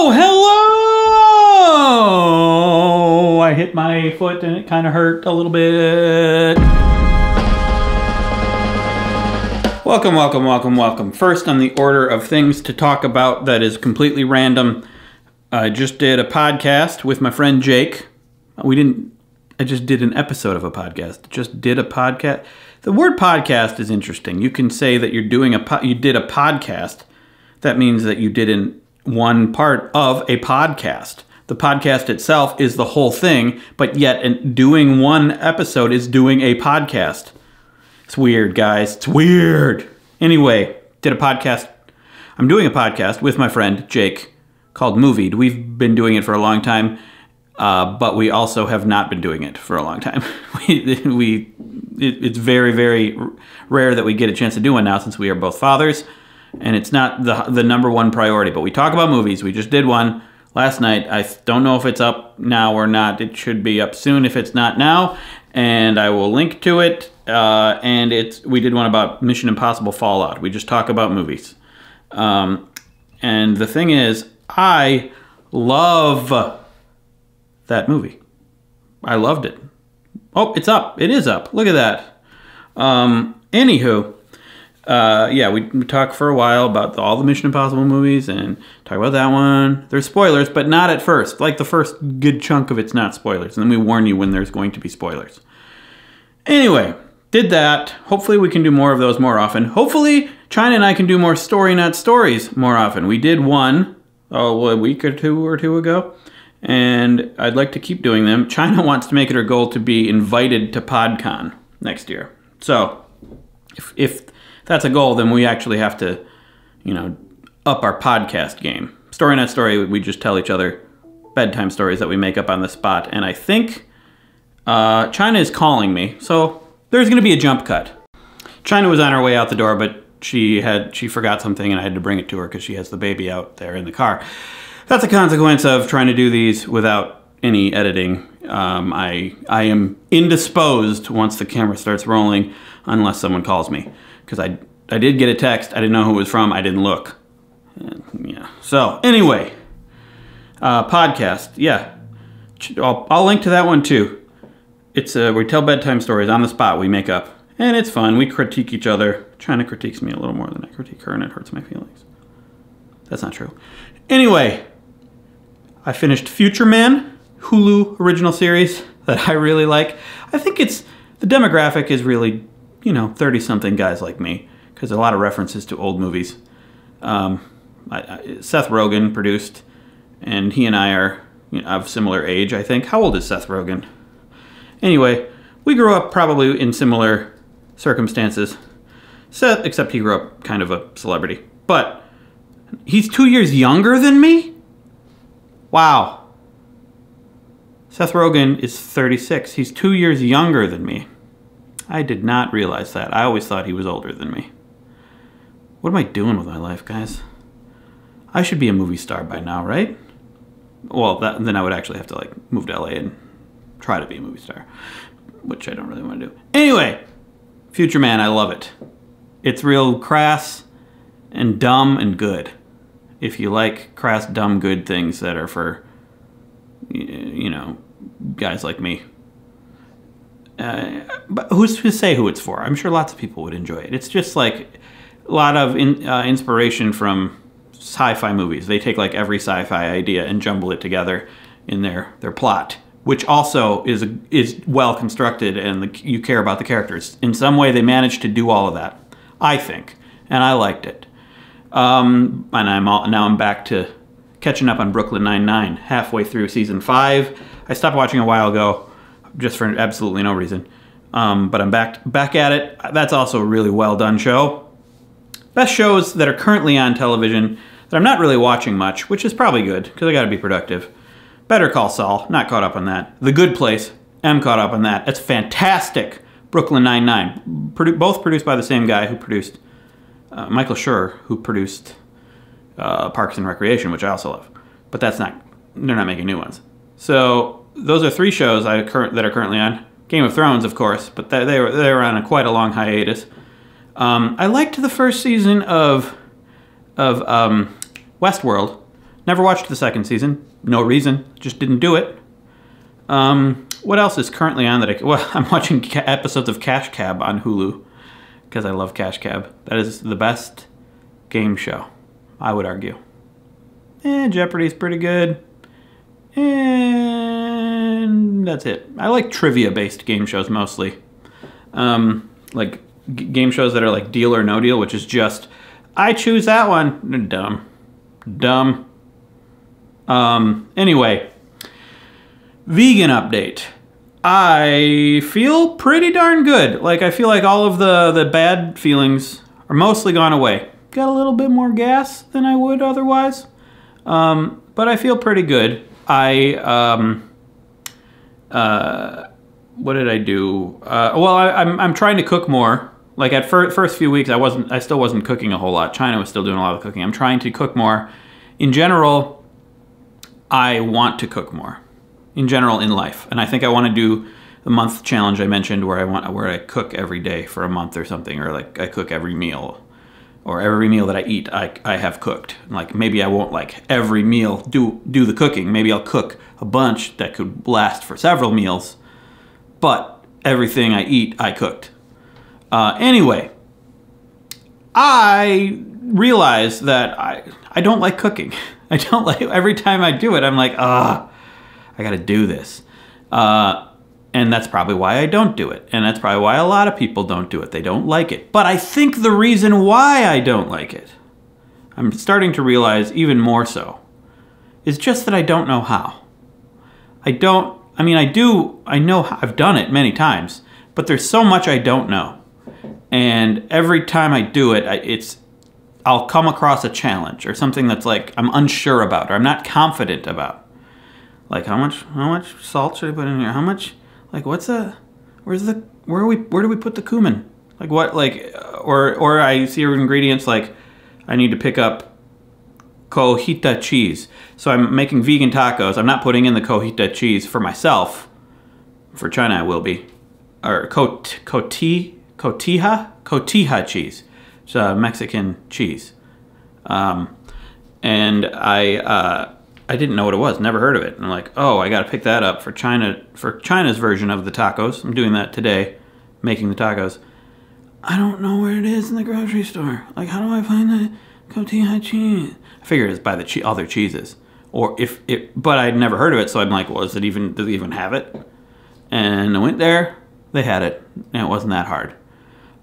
Oh, hello! I hit my foot and it kind of hurt a little bit. Welcome, welcome, welcome, welcome. First on the order of things to talk about that is completely random. I just did a podcast with my friend Jake. I just did an episode of a podcast. Just did a podcast. The word podcast is interesting. You can say that you did a podcast. That means that you did one part of a podcast. The podcast itself is the whole thing, but yet doing one episode is doing a podcast. It's weird, guys. It's weird. Anyway, did a podcast. I'm doing a podcast with my friend Jake called Movied. We've been doing it for a long time, but we also have not been doing it for a long time. It's very, very rare that we get a chance to do one now since we are both fathers, and it's not the number one priority. But we talk about movies. We just did one last night. I don't know if it's up now or not. It should be up soon if it's not now, and I will link to it. We did one about Mission Impossible Fallout. We just talk about movies. And the thing is, I love that movie. I loved it. Oh, it's up. It is up. Look at that. Anywho, yeah, we talked for a while about all the Mission Impossible movies and talk about that one. There's spoilers, but not at first. Like the first good chunk of it's not spoilers. And then we warn you when there's going to be spoilers. Anyway, did that. Hopefully we can do more of those more often. Hopefully China and I can do more Story Not Stories more often. We did one a week or two ago. And I'd like to keep doing them. China wants to make it her goal to be invited to PodCon next year. So if that's a goal, then we actually have to, up our podcast game. Story Not Story, we just tell each other bedtime stories that we make up on the spot. And I think China is calling me, so there's going to be a jump cut. China was on her way out the door, but she forgot something and I had to bring it to her because she has the baby out there in the car. That's a consequence of trying to do these without any editing. I am indisposed once the camera starts rolling unless someone calls me. Because I did get a text. I didn't know who it was from. I didn't look. Yeah. So, anyway. Podcast. Yeah. I'll link to that one too. It's we tell bedtime stories on the spot we make up. And it's fun. We critique each other. China critiques me a little more than I critique her and it hurts my feelings. That's not true. Anyway. I finished Future Man, Hulu original series that I really like. I think the demographic is really, 30-something guys like me, because a lot of references to old movies. Seth Rogen produced, and he and I are of similar age, I think. How old is Seth Rogen? Anyway, we grew up probably in similar circumstances. Seth, except he grew up kind of a celebrity. But he's 2 years younger than me? Wow. Seth Rogen is 36. He's 2 years younger than me. I did not realize that. I always thought he was older than me. What am I doing with my life, guys? I should be a movie star by now, right? Well, then I would actually have to move to LA and try to be a movie star, which I don't really want to do. Anyway, Future Man, I love it. It's real crass and dumb and good. If you like crass, dumb, good things that are for, guys like me. But who's to say who it's for? I'm sure lots of people would enjoy it. It's just a lot of inspiration from sci-fi movies. They take every sci-fi idea and jumble it together in their plot, which also is well constructed and you care about the characters. In some way, they managed to do all of that, I think, and I liked it. And now I'm back to catching up on Brooklyn Nine-Nine, halfway through season 5. I stopped watching a while ago, just for absolutely no reason. But I'm back at it. That's also a really well done show. Best shows that are currently on television that I'm not really watching much, which is probably good because I got to be productive. Better Call Saul, not caught up on that. The Good Place, am caught up on that. That's fantastic. Brooklyn Nine-Nine, both produced by the same guy who produced. Michael Schur, who produced Parks and Recreation, which I also love. But they're not making new ones. So those are 3 shows that are currently on. Game of Thrones, of course, but they were on quite a long hiatus. I liked the first season of Westworld. Never watched the second season. No reason. Just didn't do it. What else is currently on that? Well, I'm watching episodes of Cash Cab on Hulu because I love Cash Cab. That is the best game show, I would argue. Jeopardy's pretty good. And that's it. I like trivia-based game shows mostly. Like game shows that are like Deal or No Deal, which is just, I choose that one. Dumb. Anyway, vegan update. I feel pretty darn good. Like, I feel like all of the bad feelings are mostly gone away. Got a little bit more gas than I would otherwise. But I feel pretty good. What did I do? Well, I'm trying to cook more. Like at first few weeks, I still wasn't cooking a whole lot. China was still doing a lot of cooking. I'm trying to cook more. In general, I want to cook more. In general, in life, and I think I want to do the month challenge I mentioned, where I cook every day for a month or something, or like I cook every meal, or every meal that I eat, I have cooked. Like maybe I won't like every meal do the cooking. Maybe I'll cook a bunch that could last for several meals, but everything I eat, I cooked. Anyway, I realize that I don't like cooking. I don't like, every time I do it, I'm like, I gotta do this. And that's probably why I don't do it. And that's probably why a lot of people don't do it. They don't like it. But I think the reason why I don't like it, I'm starting to realize even more so, is just that I don't know how. I know I've done it many times, but there's so much I don't know. And every time I do it, I'll come across a challenge or something that's like I'm unsure about or I'm not confident about. Like how much salt should I put in here? How much, like where do we put the cumin? Like what, like, or I see ingredients like I need to pick up cojita cheese. So I'm making vegan tacos. I'm not putting in the cojita cheese for myself. For China I will be. Or cotija cheese. It's a Mexican cheese. And I didn't know what it was, never heard of it. And I'm like, oh, I gotta pick that up for China's version of the tacos. I'm doing that today, making the tacos. I don't know where it is in the grocery store. Like, how do I find the cotija cheese? I figured it's by the other cheeses. But I'd never heard of it, so I'm like, well, does it even have it? And I went there, they had it, and it wasn't that hard.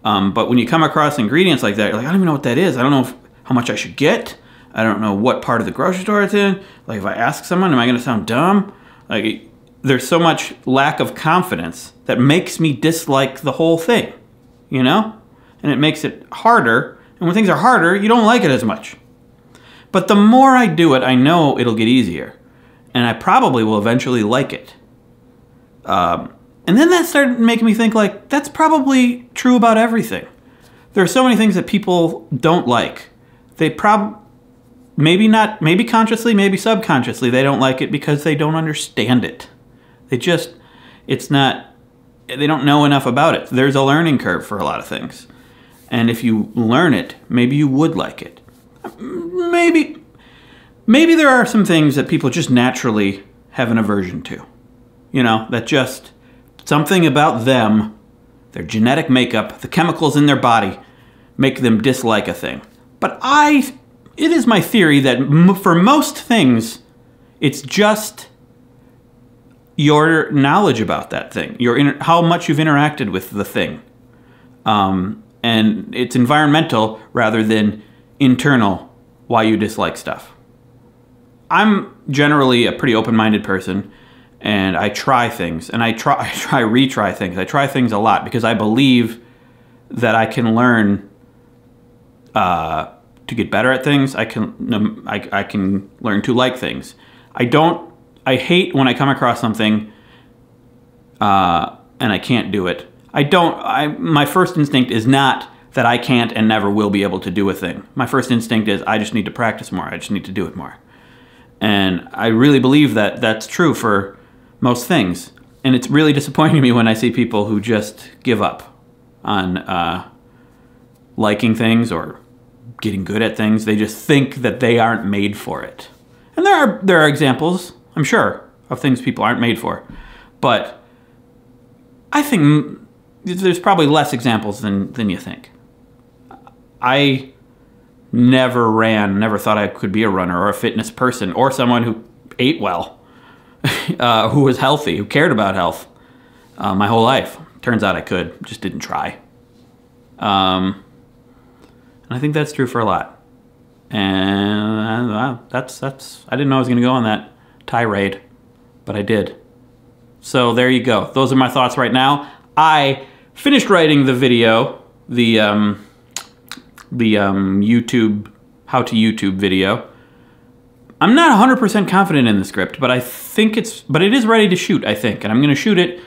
But when you come across ingredients like that, you're like, I don't even know what that is. I don't know how much I should get. I don't know what part of the grocery store it's in. Like, if I ask someone, am I going to sound dumb? Like, there's so much lack of confidence that makes me dislike the whole thing, you know? And it makes it harder. And when things are harder, you don't like it as much. But the more I do it, I know it'll get easier. And I probably will eventually like it. And then that started making me think, like, that's probably true about everything. There are so many things that people don't like. Maybe consciously, maybe subconsciously, they don't like it because they don't understand it. They don't know enough about it. There's a learning curve for a lot of things. And if you learn it, maybe you would like it. Maybe there are some things that people just naturally have an aversion to. You know, that just something about them, their genetic makeup, the chemicals in their body, make them dislike a thing. But it is my theory that for most things, it's just your knowledge about that thing, how much you've interacted with the thing. And it's environmental rather than internal why you dislike stuff. I'm generally a pretty open-minded person, and I try things, and I retry things. I try things a lot because I believe that I can learn to get better at things. I can learn to like things. I hate when I come across something and I can't do it. My first instinct is not that I can't and never will be able to do a thing. My first instinct is I just need to practice more. I just need to do it more. And I really believe that that's true for most things. And it's really disappointing to me when I see people who just give up on liking things or getting good at things. They just think that they aren't made for it. And there are examples, I'm sure, of things people aren't made for. But I think there's probably less examples than you think. I never never thought I could be a runner or a fitness person or someone who ate well, who was healthy, who cared about health my whole life. Turns out I could, just didn't try. And I think that's true for a lot. And I didn't know I was going to go on that tirade, but I did. So there you go. Those are my thoughts right now. I finished writing the video, the YouTube, how to YouTube video. I'm not 100% confident in the script, but I think it is ready to shoot, I think. And I'm going to shoot it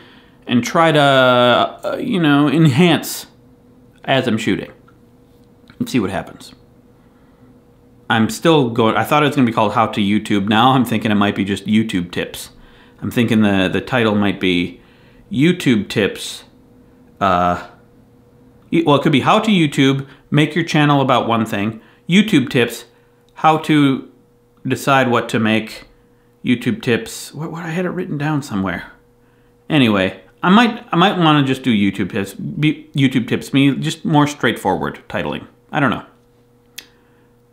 and try to, you know, enhance as I'm shooting and see what happens. I'm still going, I thought it was going to be called How to YouTube. Now I'm thinking it might be just YouTube tips. I'm thinking the title might be YouTube tips. Well, it could be How to YouTube, make your channel about one thing. YouTube tips, how to decide what to make. YouTube tips, what I had it written down somewhere. Anyway, I might want to just do YouTube tips. YouTube tips, just more straightforward titling. I don't know.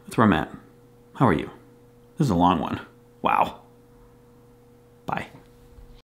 That's where I'm at. How are you? This is a long one. Wow. Bye.